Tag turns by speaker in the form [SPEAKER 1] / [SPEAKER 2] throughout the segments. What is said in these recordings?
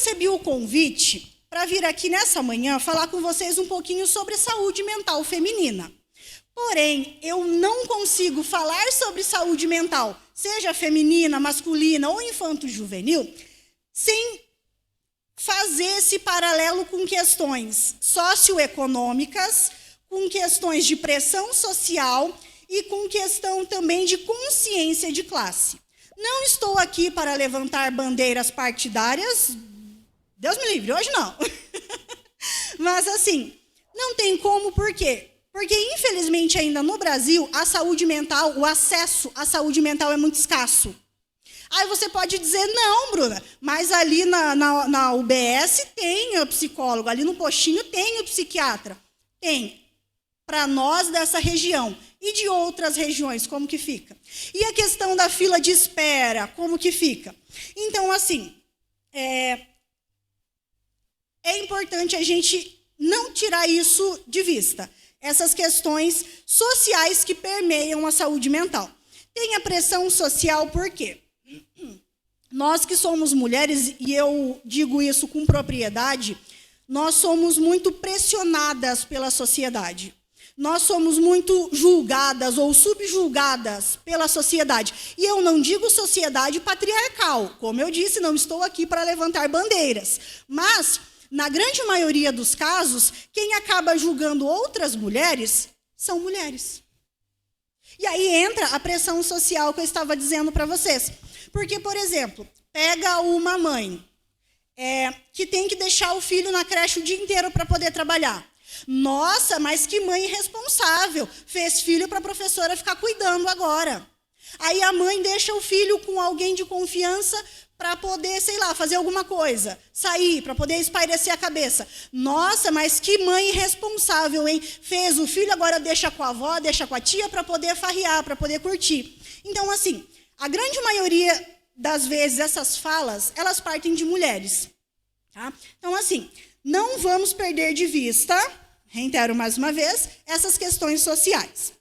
[SPEAKER 1] recebi o convite para vir aqui nessa manhã falar com vocês um pouquinho sobre saúde mental feminina. Porém, eu não consigo falar sobre saúde mental, seja feminina, masculina ou infanto-juvenil, sem fazer esse paralelo com questões socioeconômicas, com questões de pressão social e com questão também de consciência de classe. Não estou aqui para levantar bandeiras partidárias, Deus me livre, hoje não. Mas assim, não tem como, por quê? Porque, infelizmente, ainda no Brasil, a saúde mental, o acesso à saúde mental é muito escasso. Aí você pode dizer, não, Bruna, mas ali na UBS tem o psicólogo, ali no postinho tem o psiquiatra. Tem. Para nós dessa região. E de outras regiões, como que fica? E a questão da fila de espera, como que fica? Então, assim, é importante a gente não tirar isso de vista. Essas questões sociais que permeiam a saúde mental. Tem a pressão social, por quê? Nós que somos mulheres, e eu digo isso com propriedade, nós somos muito pressionadas pela sociedade. Nós somos muito julgadas ou subjulgadas pela sociedade. E eu não digo sociedade patriarcal. Como eu disse, não estou aqui para levantar bandeiras. Mas, na grande maioria dos casos, quem acaba julgando outras mulheres são mulheres. E aí entra a pressão social que eu estava dizendo para vocês. Porque, por exemplo, pega uma mãe que tem que deixar o filho na creche o dia inteiro para poder trabalhar. Nossa, mas que mãe irresponsável. Fez filho para a professora ficar cuidando agora. Aí a mãe deixa o filho com alguém de confiança para poder, sei lá, fazer alguma coisa. Sair, para poder espairecer a cabeça. Nossa, mas que mãe irresponsável, hein? Fez o filho, agora deixa com a avó, deixa com a tia para poder farrear, para poder curtir. Então, assim, a grande maioria das vezes, essas falas, elas partem de mulheres. Tá? Então, assim, não vamos perder de vista, reitero mais uma vez, essas questões sociais.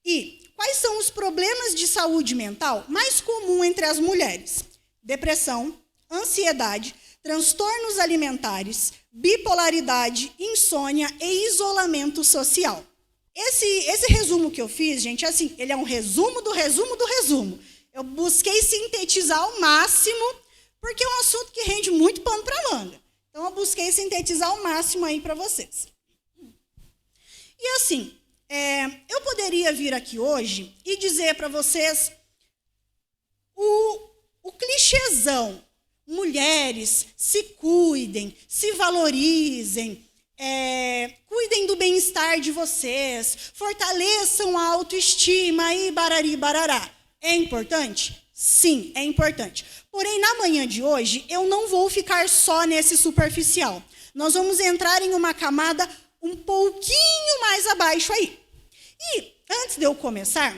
[SPEAKER 1] E quais são os problemas de saúde mental mais comuns entre as mulheres? Depressão, ansiedade, transtornos alimentares, bipolaridade, insônia e isolamento social. Esse resumo que eu fiz, gente, assim, ele é um resumo do resumo do resumo. Eu busquei sintetizar ao máximo, porque é um assunto que rende muito pano para manga. Então, eu busquei sintetizar ao máximo aí para vocês. E assim, eu poderia vir aqui hoje e dizer para vocês o clichêzão. Mulheres, se cuidem, se valorizem, cuidem do bem-estar de vocês, fortaleçam a autoestima e barari barará. É importante? Sim, é importante. Porém, na manhã de hoje, eu não vou ficar só nesse superficial. Nós vamos entrar em uma camada um pouquinho mais abaixo aí. E, antes de eu começar,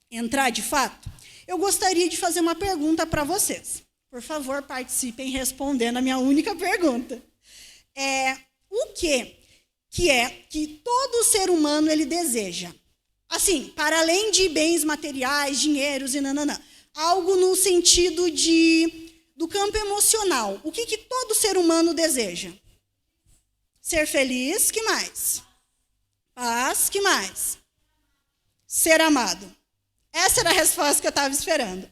[SPEAKER 1] entrar de fato, eu gostaria de fazer uma pergunta para vocês. Por favor, participem respondendo a minha única pergunta. O que é que todo ser humano ele deseja? Assim, para além de bens materiais, dinheiros e nananã. Algo no sentido do campo emocional. O que todo ser humano deseja? Ser feliz, que mais? Paz, que mais? Ser amado. Essa era a resposta que eu estava esperando.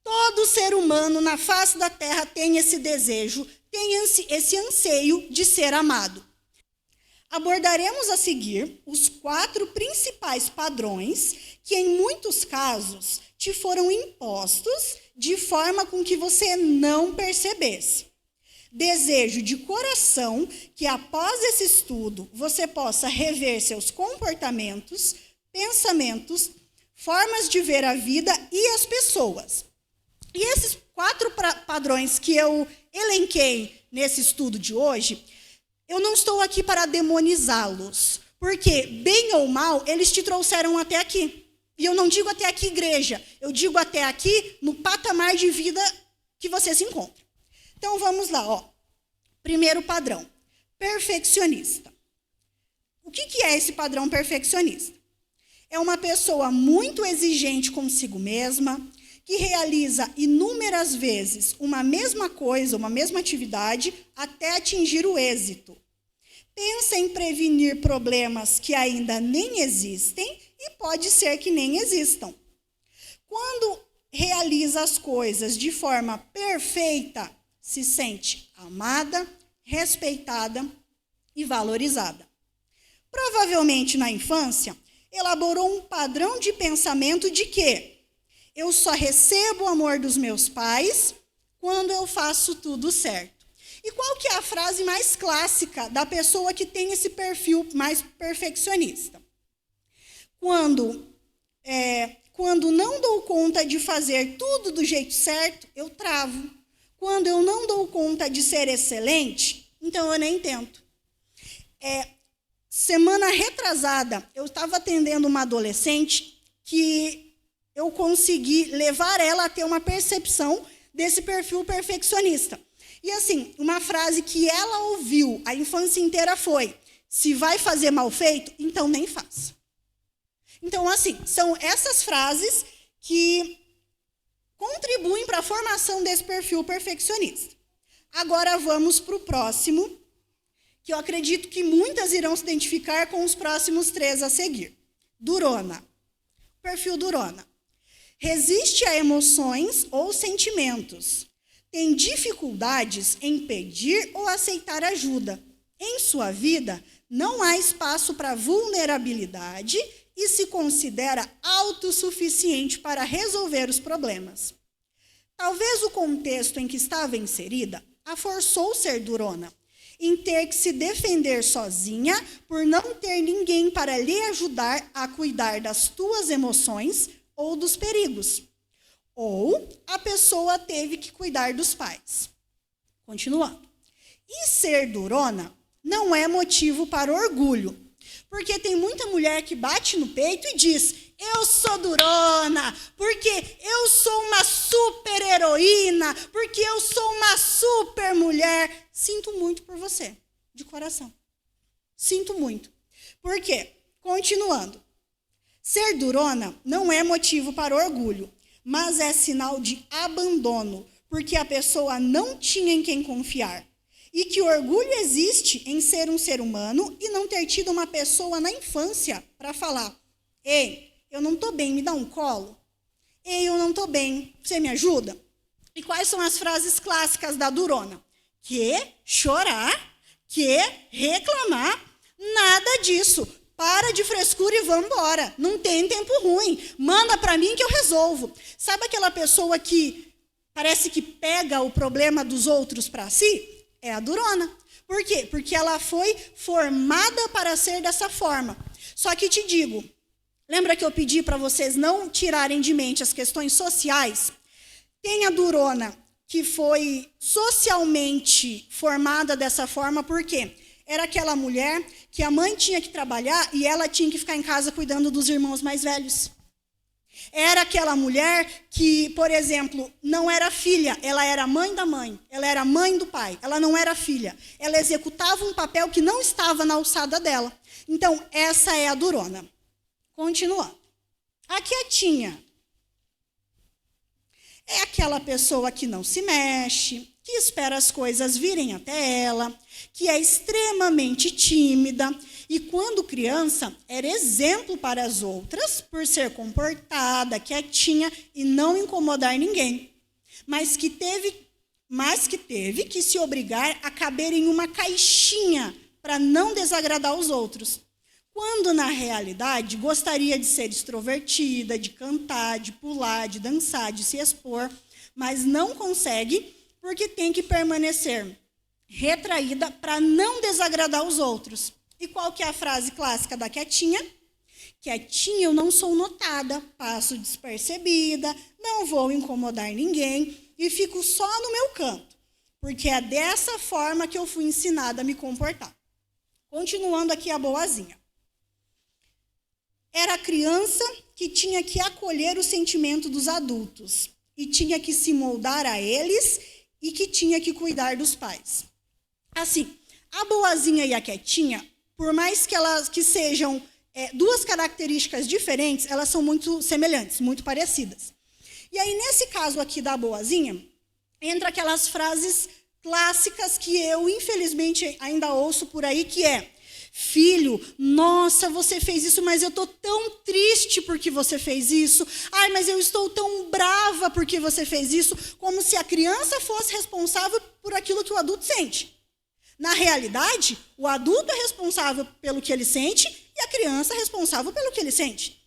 [SPEAKER 1] Todo ser humano na face da Terra tem esse desejo, tem esse anseio de ser amado. Abordaremos a seguir os 4 principais padrões que, em muitos casos, te foram impostos de forma com que você não percebesse. Desejo de coração que, após esse estudo, você possa rever seus comportamentos, pensamentos, formas de ver a vida e as pessoas. E esses 4 padrões que eu elenquei nesse estudo de hoje, eu não estou aqui para demonizá-los, porque, bem ou mal, eles te trouxeram até aqui. E eu não digo até aqui igreja, eu digo até aqui no patamar de vida que você se encontra. Então, vamos lá, ó. Primeiro padrão, perfeccionista. O que é esse padrão perfeccionista? É uma pessoa muito exigente consigo mesma, que realiza inúmeras vezes uma mesma coisa, uma mesma atividade, até atingir o êxito. Pensa em prevenir problemas que ainda nem existem e pode ser que nem existam. Quando realiza as coisas de forma perfeita, se sente amada, respeitada e valorizada. Provavelmente na infância, elaborou um padrão de pensamento de que eu só recebo o amor dos meus pais quando eu faço tudo certo. E qual que é a frase mais clássica da pessoa que tem esse perfil mais perfeccionista? Quando não dou conta de fazer tudo do jeito certo, eu travo. Quando eu não dou conta de ser excelente, então eu nem tento. Semana retrasada, eu estava atendendo uma adolescente que eu consegui levar ela a ter uma percepção desse perfil perfeccionista. E assim, uma frase que ela ouviu a infância inteira foi: se vai fazer mal feito, então nem faça. Então, assim, são essas frases que contribuem para a formação desse perfil perfeccionista. Agora vamos para o próximo, que eu acredito que muitas irão se identificar com os próximos 3 a seguir. Durona. Perfil Durona. Resiste a emoções ou sentimentos. Tem dificuldades em pedir ou aceitar ajuda. Em sua vida, não há espaço para vulnerabilidade e se considera autossuficiente para resolver os problemas. Talvez o contexto em que estava inserida a forçou ser durona, em ter que se defender sozinha por não ter ninguém para lhe ajudar a cuidar das tuas emoções ou dos perigos. Ou a pessoa teve que cuidar dos pais. Continuando. E ser durona não é motivo para orgulho, porque tem muita mulher que bate no peito e diz: eu sou durona, porque eu sou uma super heroína, porque eu sou uma super mulher. Sinto muito por você, de coração. Sinto muito. Por quê? Continuando. Ser durona não é motivo para orgulho, mas é sinal de abandono, porque a pessoa não tinha em quem confiar. E que o orgulho existe em ser um ser humano e não ter tido uma pessoa na infância para falar: ei, eu não estou bem, me dá um colo? Ei, eu não estou bem, você me ajuda? E quais são as frases clássicas da durona? Que chorar, que reclamar, nada disso. Para de frescura e vamos embora. Não tem tempo ruim. Manda para mim que eu resolvo. Sabe aquela pessoa que parece que pega o problema dos outros para si? É a durona. Por quê? Porque ela foi formada para ser dessa forma. Só que te digo, lembra que eu pedi para vocês não tirarem de mente as questões sociais? Tem a durona que foi socialmente formada dessa forma, por quê? Era aquela mulher que a mãe tinha que trabalhar e ela tinha que ficar em casa cuidando dos irmãos mais velhos. Era aquela mulher que, por exemplo, não era filha, ela era mãe da mãe, ela era mãe do pai, ela não era filha. Ela executava um papel que não estava na alçada dela. Então, essa é a durona. Continuando. A quietinha é aquela pessoa que não se mexe, que espera as coisas virem até ela, que é extremamente tímida e, quando criança, era exemplo para as outras por ser comportada, quietinha e não incomodar ninguém, mas que teve que se obrigar a caber em uma caixinha para não desagradar os outros, quando, na realidade, gostaria de ser extrovertida, de cantar, de pular, de dançar, de se expor, mas não consegue porque tem que permanecer retraída para não desagradar os outros. E qual que é a frase clássica da quietinha? Quietinha, eu não sou notada, passo despercebida, não vou incomodar ninguém e fico só no meu canto, porque é dessa forma que eu fui ensinada a me comportar. Continuando aqui a boazinha. Era a criança que tinha que acolher o sentimento dos adultos e tinha que se moldar a eles e que tinha que cuidar dos pais. Assim, a boazinha e a quietinha, por mais que sejam duas características diferentes, elas são muito semelhantes, muito parecidas. E aí, nesse caso aqui da boazinha, entra aquelas frases clássicas que eu, infelizmente, ainda ouço por aí, que é: filho, nossa, você fez isso, mas eu estou tão triste porque você fez isso. Ai, mas eu estou tão brava porque você fez isso. Como se a criança fosse responsável por aquilo que o adulto sente. Na realidade, o adulto é responsável pelo que ele sente e a criança é responsável pelo que ele sente.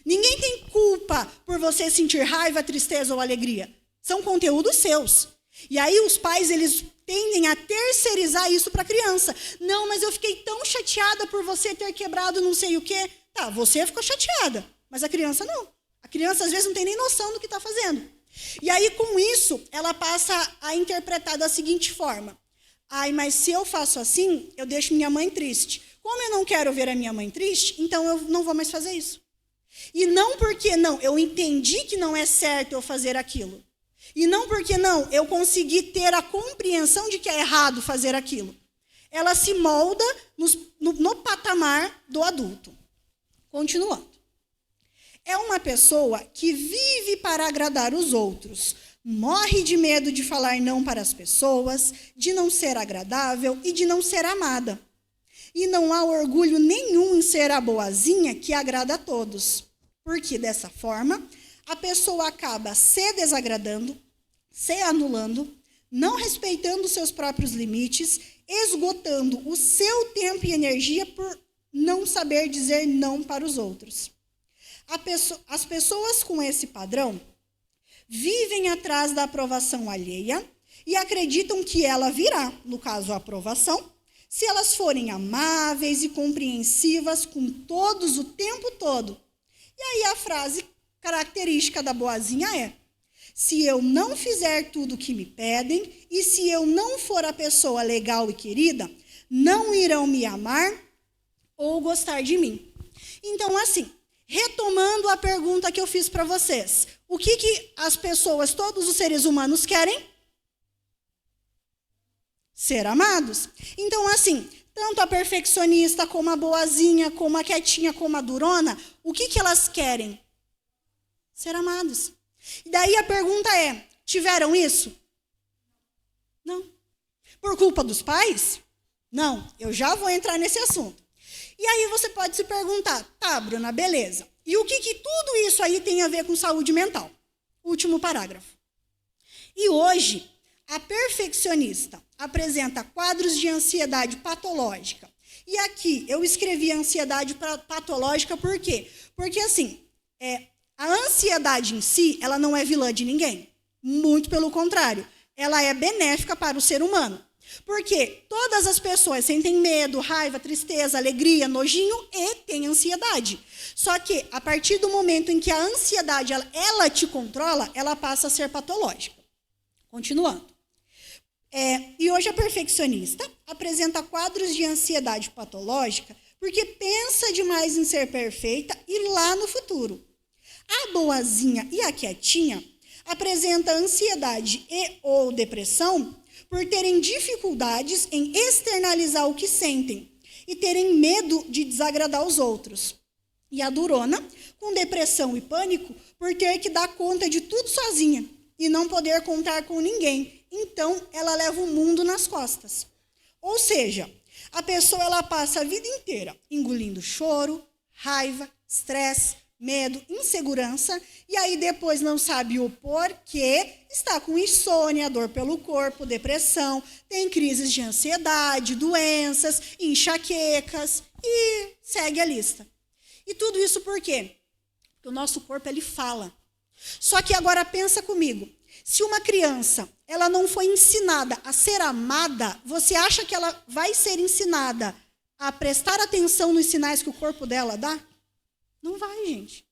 [SPEAKER 1] Ninguém tem culpa por você sentir raiva, tristeza ou alegria. São conteúdos seus. E aí os pais, eles tendem a terceirizar isso para a criança. Não, mas eu fiquei tão chateada por você ter quebrado não sei o quê. Tá, você ficou chateada, mas a criança não. A criança, às vezes, não tem nem noção do que está fazendo. E aí, com isso, ela passa a interpretar da seguinte forma: ai, mas se eu faço assim, eu deixo minha mãe triste. Como eu não quero ver a minha mãe triste, então eu não vou mais fazer isso. E não porque não, eu entendi que não é certo eu fazer aquilo. E não porque não, eu consegui ter a compreensão de que é errado fazer aquilo. Ela se molda no patamar do adulto. Continuando. É uma pessoa que vive para agradar os outros. Morre de medo de falar não para as pessoas, de não ser agradável e de não ser amada. E não há orgulho nenhum em ser a boazinha que agrada a todos. Porque, dessa forma, a pessoa acaba se desagradando, se anulando, não respeitando seus próprios limites, esgotando o seu tempo e energia por não saber dizer não para os outros. As pessoas com esse padrão vivem atrás da aprovação alheia e acreditam que ela virá, no caso a aprovação, se elas forem amáveis e compreensivas com todos o tempo todo. E aí a frase característica da boazinha é: se eu não fizer tudo o que me pedem e se eu não for a pessoa legal e querida, não irão me amar ou gostar de mim. Então, assim, retomando a pergunta que eu fiz para vocês, o que as pessoas, todos os seres humanos querem? Ser amados. Então, assim, tanto a perfeccionista, como a boazinha, como a quietinha, como a durona, o que elas querem? Ser amados. E daí a pergunta é: tiveram isso? Não. Por culpa dos pais? Não, eu já vou entrar nesse assunto. E aí você pode se perguntar: tá, Bruna, beleza. E o que tudo isso aí tem a ver com saúde mental? Último parágrafo. E hoje, a perfeccionista apresenta quadros de ansiedade patológica. E aqui eu escrevi ansiedade patológica por quê? Porque, assim, a ansiedade em si, ela não é vilã de ninguém. Muito pelo contrário, ela é benéfica para o ser humano. Porque todas as pessoas sentem medo, raiva, tristeza, alegria, nojinho e têm ansiedade. Só que, a partir do momento em que a ansiedade ela te controla, ela passa a ser patológica. Continuando. E hoje a perfeccionista apresenta quadros de ansiedade patológica porque pensa demais em ser perfeita e lá no futuro. A boazinha e a quietinha apresentam ansiedade e ou depressão por terem dificuldades em externalizar o que sentem e terem medo de desagradar os outros. E a durona, com depressão e pânico, por ter que dar conta de tudo sozinha e não poder contar com ninguém. Então, ela leva o mundo nas costas. Ou seja, a pessoa ela passa a vida inteira engolindo choro, raiva, estresse, medo, insegurança, e aí depois não sabe o porquê, está com insônia, dor pelo corpo, depressão, tem crises de ansiedade, doenças, enxaquecas, e segue a lista. E tudo isso por quê? Porque o nosso corpo, ele fala. Só que agora pensa comigo, se uma criança ela não foi ensinada a ser amada, você acha que ela vai ser ensinada a prestar atenção nos sinais que o corpo dela dá? Não vai, gente.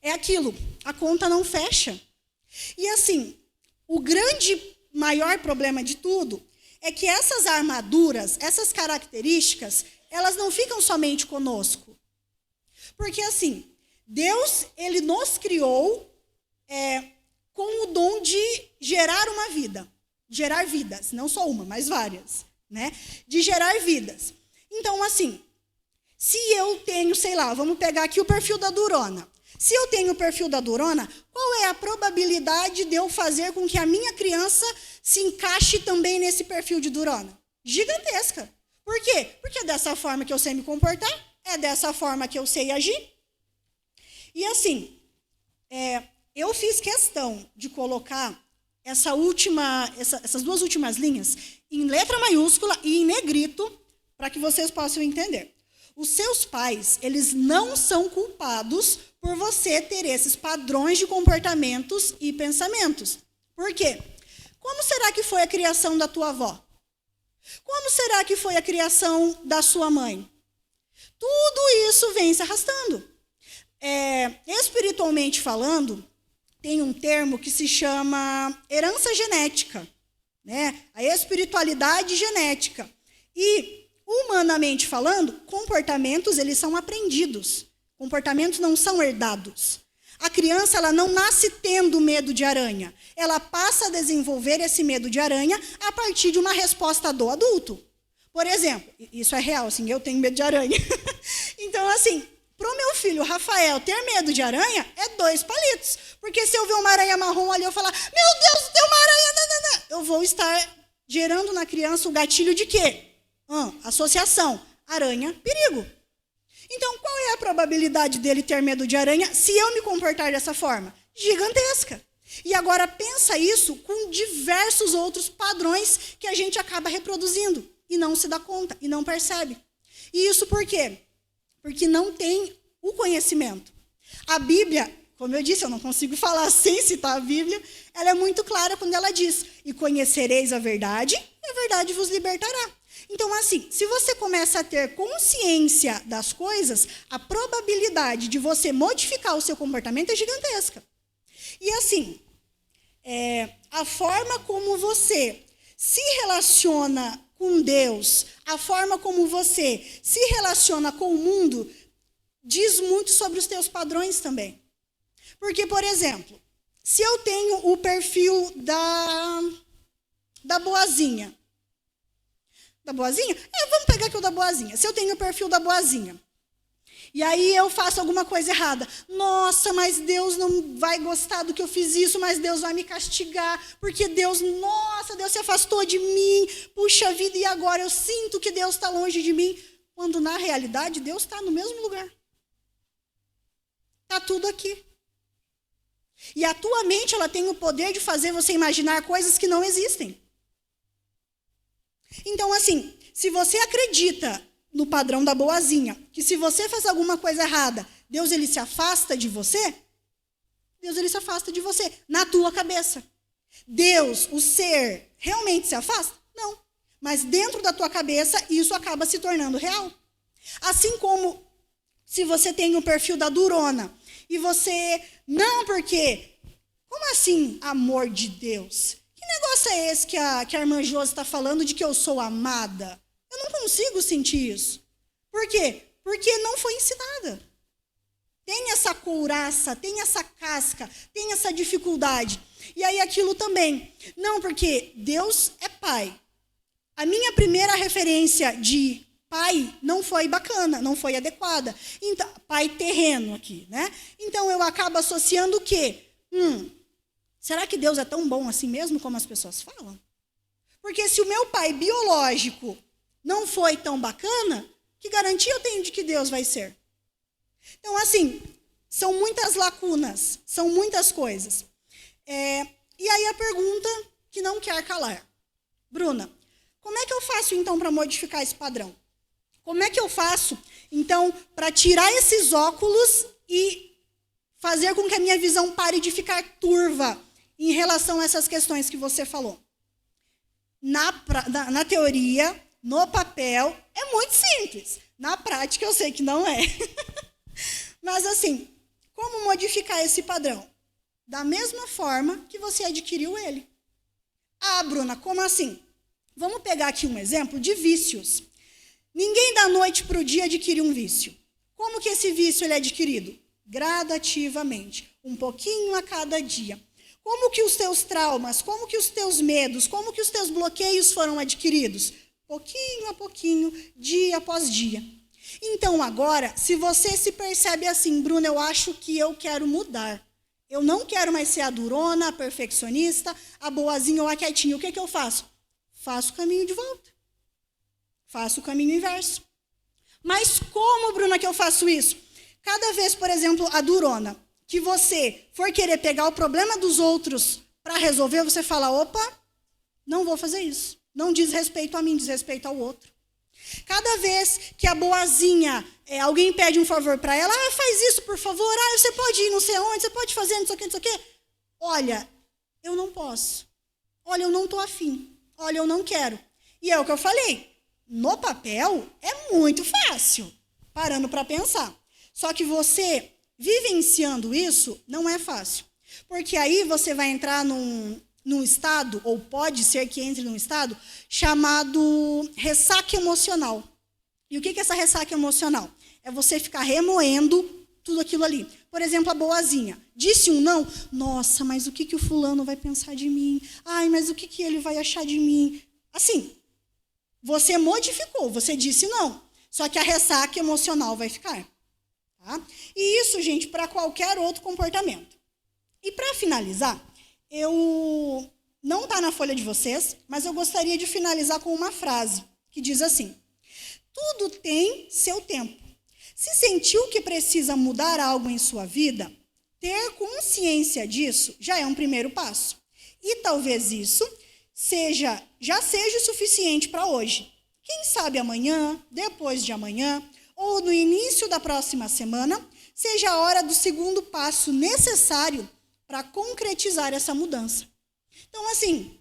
[SPEAKER 1] É aquilo, a conta não fecha. E assim, o maior problema de tudo é que essas armaduras, essas características, elas não ficam somente conosco. Porque assim, Deus, ele nos criou com o dom de gerar uma vida. Gerar vidas, não só uma, mas várias, né? De gerar vidas. Então, assim, se eu tenho, sei lá, vamos pegar aqui o perfil da durona. Se eu tenho o perfil da durona, qual é a probabilidade de eu fazer com que a minha criança se encaixe também nesse perfil de durona? Gigantesca. Por quê? Porque é dessa forma que eu sei me comportar, é dessa forma que eu sei agir. E assim, eu fiz questão de colocar essas duas últimas linhas em letra maiúscula e em negrito, para que vocês possam entender. Os seus pais, eles não são culpados por você ter esses padrões de comportamentos e pensamentos. Por quê? Como será que foi a criação da tua avó? Como será que foi a criação da sua mãe? Tudo isso vem se arrastando. Espiritualmente falando, tem um termo que se chama herança genética, né? A espiritualidade genética. E, humanamente falando, comportamentos, eles são aprendidos. Comportamentos não são herdados. A criança, ela não nasce tendo medo de aranha. Ela passa a desenvolver esse medo de aranha a partir de uma resposta do adulto. Por exemplo, isso é real, assim, eu tenho medo de aranha. Então, assim, para o meu filho, Rafael, ter medo de aranha é 2 palitos. Porque se eu ver uma aranha marrom ali, eu falar, meu Deus, tem uma aranha, nanana, eu vou estar gerando na criança o gatilho de quê? Associação, aranha, perigo. Então, qual é a probabilidade dele ter medo de aranha se eu me comportar dessa forma? Gigantesca. E agora pensa isso com diversos outros padrões que a gente acaba reproduzindo e não se dá conta, e não percebe. E isso por quê? Porque não tem o conhecimento. A Bíblia, como eu disse, eu não consigo falar sem citar a Bíblia, ela é muito clara quando ela diz, e conhecereis a verdade, e a verdade vos libertará. Então, assim, se você começa a ter consciência das coisas, a probabilidade de você modificar o seu comportamento é gigantesca. E assim, a forma como você se relaciona com Deus, a forma como você se relaciona com o mundo, diz muito sobre os teus padrões também. Porque, por exemplo, se eu tenho o perfil da boazinha, vamos pegar aqui o da boazinha. Se eu tenho o perfil da boazinha, e aí eu faço alguma coisa errada. Nossa, mas Deus não vai gostar do que eu fiz isso, mas Deus vai me castigar, porque Deus se afastou de mim. Puxa vida, e agora eu sinto que Deus está longe de mim. Quando na realidade Deus está no mesmo lugar. Está tudo aqui. E a tua mente, ela tem o poder de fazer você imaginar coisas que não existem. Então, assim, se você acredita no padrão da boazinha, que se você faz alguma coisa errada, Deus, ele se afasta de você, Deus, ele se afasta de você, na tua cabeça. Deus, o ser, realmente se afasta? Não. Mas dentro da tua cabeça, isso acaba se tornando real. Assim como se você tem o perfil da durona, e você, não, porque, como assim amor de Deus? Que negócio é esse que a irmã Josi está falando de que eu sou amada? Eu não consigo sentir isso. Por quê? Porque não foi ensinada. Tem essa couraça, tem essa casca, tem essa dificuldade. E aí aquilo também. Não, porque Deus é pai. A minha primeira referência de pai não foi bacana, não foi adequada. Então, pai terreno aqui, né? Então eu acabo associando o quê? Será que Deus é tão bom assim mesmo como as pessoas falam? Porque se o meu pai biológico não foi tão bacana, que garantia eu tenho de que Deus vai ser? Então, assim, são muitas lacunas, são muitas coisas. E aí a pergunta que não quer calar. Bruna, como é que eu faço, então, para modificar esse padrão? Como é que eu faço, então, para tirar esses óculos e fazer com que a minha visão pare de ficar turva em relação a essas questões que você falou? Na teoria, no papel, é muito simples. Na prática, eu sei que não é. Mas, assim, como modificar esse padrão? Da mesma forma que você adquiriu ele. Ah, Bruna, como assim? Vamos pegar aqui um exemplo de vícios. Ninguém da noite para o dia adquire um vício. Como que esse vício ele é adquirido? Gradativamente, um pouquinho a cada dia. Como que os teus traumas, como que os teus medos, como que os teus bloqueios foram adquiridos? Pouquinho a pouquinho, dia após dia. Então agora, se você se percebe assim, Bruna, eu acho que eu quero mudar. Eu não quero mais ser a durona, a perfeccionista, a boazinha ou a quietinha. O que eu faço? Faço o caminho de volta. Faço o caminho inverso. Mas como, Bruna, que eu faço isso? Cada vez, por exemplo, a durona, que você for querer pegar o problema dos outros para resolver, você fala, opa, não vou fazer isso. Não diz respeito a mim, diz respeito ao outro. Cada vez que a boazinha, alguém pede um favor para ela, faz isso, por favor, você pode ir não sei onde, você pode fazer não sei o que, não sei o que. Olha, eu não posso. Olha, eu não estou afim. Olha, eu não quero. E é o que eu falei. No papel, é muito fácil, parando para pensar. Só que você, vivenciando isso, não é fácil. Porque aí você vai entrar num estado, ou pode ser que entre num estado, chamado ressaca emocional. E o que é essa ressaca emocional? É você ficar remoendo tudo aquilo ali. Por exemplo, a boazinha. Disse um não, nossa, mas o que o fulano vai pensar de mim? Ai, mas o que ele vai achar de mim? Assim, você modificou, você disse não. Só que a ressaca emocional vai ficar. Tá? E isso, gente, para qualquer outro comportamento. E para finalizar, eu não está na folha de vocês, mas eu gostaria de finalizar com uma frase que diz assim: tudo tem seu tempo. Se sentiu que precisa mudar algo em sua vida, ter consciência disso já é um primeiro passo. E talvez isso já seja o suficiente para hoje. Quem sabe amanhã, depois de amanhã, ou no início da próxima semana, seja a hora do segundo passo necessário para concretizar essa mudança. Então, assim,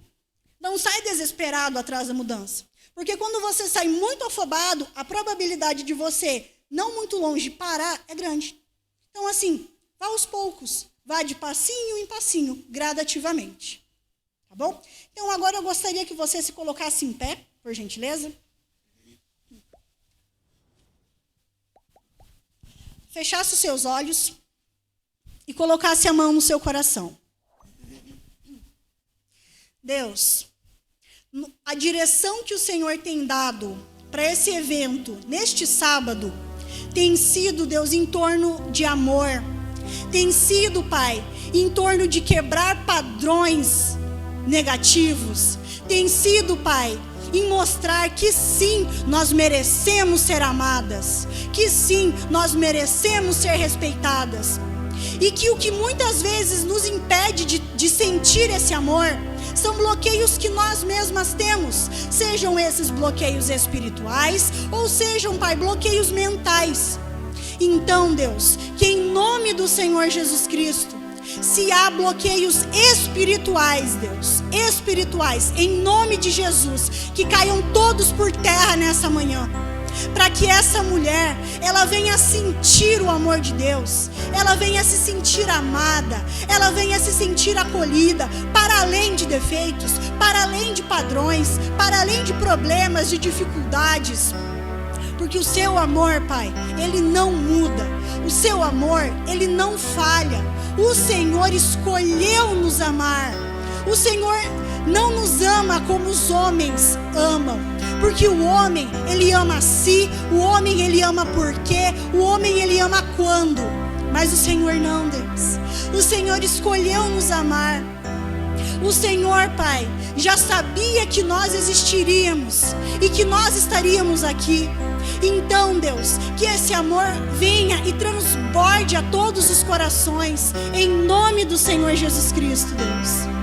[SPEAKER 1] não sai desesperado atrás da mudança. Porque quando você sai muito afobado, a probabilidade de você, não muito longe, parar é grande. Então, assim, vá aos poucos. Vá de passinho em passinho, gradativamente. Tá bom? Então, agora eu gostaria que você se colocasse em pé, por gentileza. Fechasse os seus olhos e colocasse a mão no seu coração. Deus, a direção que o Senhor tem dado para esse evento, neste sábado, tem sido, Deus, em torno de amor. Tem sido, Pai, em torno de quebrar padrões negativos. Tem sido, Pai, em mostrar que sim, nós merecemos ser amadas. Que sim, nós merecemos ser respeitadas. E que o que muitas vezes nos impede de sentir esse amor são bloqueios que nós mesmas temos. Sejam esses bloqueios espirituais ou sejam, Pai, bloqueios mentais. Então, Deus, que em nome do Senhor Jesus Cristo, se há bloqueios espirituais, Deus, espirituais, em nome de Jesus, que caiam todos por terra nessa manhã. Para que essa mulher, ela venha sentir o amor de Deus, ela venha se sentir amada, ela venha se sentir acolhida, para além de defeitos, para além de padrões, para além de problemas, de dificuldades. Porque o seu amor, Pai, ele não muda, o seu amor, ele não falha. O Senhor escolheu nos amar, o Senhor não nos ama como os homens amam. Porque o homem, ele ama a si, o homem, ele ama por quê, o homem, ele ama quando. Mas o Senhor não, Deus. O Senhor escolheu nos amar. O Senhor, Pai, já sabia que nós existiríamos e que nós estaríamos aqui. Então, Deus, que esse amor venha e transborde a todos os corações, em nome do Senhor Jesus Cristo, Deus.